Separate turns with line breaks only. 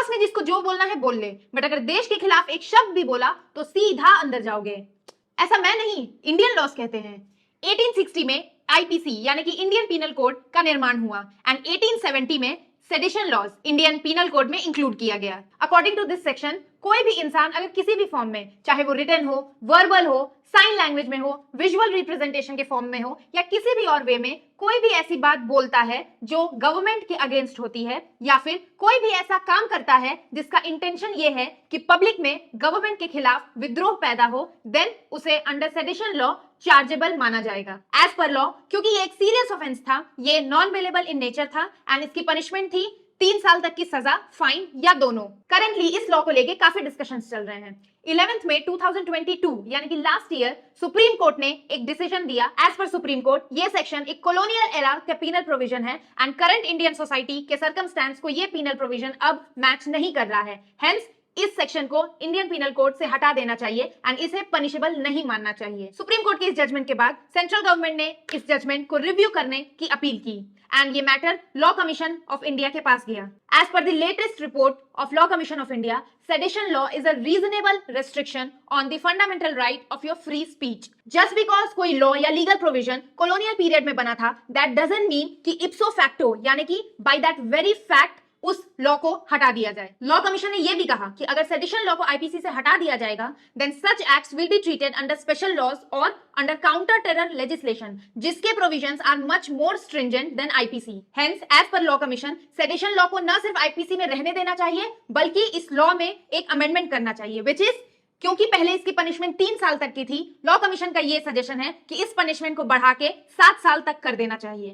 Boss ने जिसको जो बोलना है बोल ले, बट अगर देश के खिलाफ एक शब्द भी बोला तो सीधा अंदर जाओगे। ऐसा मैं नहीं, इंडियन लॉज कहते हैं। 1860 में आईपीसी यानी कि इंडियन पीनल कोड का निर्माण हुआ एंड 1870 में sedition laws Indian Penal Code में इंक्लूड किया गया। अकॉर्डिंग टू दिस सेक्शन कोई भी इंसान अगर किसी भी फॉर्म में, चाहे वो रिटन हो, वर्बल हो, साइन लैंग्वेज में हो, विजुअल रिप्रेजेंटेशन के फॉर्म में हो या किसी भी और वे में कोई भी ऐसी बात बोलता है जो गवर्नमेंट के अगेंस्ट होती है या फिर कोई भी ऐसा काम करता है जिसका इंटेंशन ये है कि पब्लिक में गवर्नमेंट के खिलाफ विद्रोह पैदा हो, देन उसे अंडर सेडिशन लॉ चार्जेबल माना जाएगा एज पर लॉ। क्योंकि ये एक सीरियस ऑफेंस था, ये नॉन बेलेबल इन नेचर था एंड इसकी पनिशमेंट थी 3 साल तक की सजा, फाइन या दोनों। करेंटली इस लॉ को लेके काफी डिस्कशंस चल रहे हैं। 11th में 2022 यानी कि लास्ट ईयर सुप्रीम कोर्ट ने एक डिसीजन दिया। एज पर सुप्रीम कोर्ट ये सेक्शन एक कॉलोनियल एरा का पीनल प्रोविजन है एंड करंट इंडियन सोसाइटी के सर्कमस्टेंस को ये पीनल प्रोविजन अब मैच नहीं कर रहा है। हेंस इस सेक्शन को इंडियन पीनल कोड से हटा देना चाहिए एंड इसे पनिशेबल नहीं मानना चाहिए। सुप्रीम कोर्ट के इस जजमेंट के बाद सेंट्रल गवर्नमेंट ने इस जजमेंट को रिव्यू करने की अपील की एंड ये matter Law Commission of India के पास गया। As per the latest report of Law Commission of India, sedition law is a reasonable restriction on the fundamental right of your free speech. Just because कोई law या legal provision colonial period में बना था, that doesn't mean कि इप्सो facto यानी कि by that very fact उस law को हटा दिया जाए। लॉ कमीशन ने यह भी कहा कि अगर सेडिशन लॉ को आईपीसी से हटा दिया जाएगा, then such acts will be treated under special laws और अंडर काउंटर टेरर लेजिस्लेशन, जिसके provisions are much more stringent than IPC. Hence as per Law Commission sedition law को न सिर्फ आईपीसी में रहने देना चाहिए बल्कि इस लॉ में एक अमेंडमेंट करना चाहिए, विच इज, क्योंकि पहले इसकी पनिशमेंट 3 साल तक की थी, लॉ कमीशन का ये सजेशन है कि इस पनिशमेंट को बढ़ा के 7 साल तक कर देना चाहिए।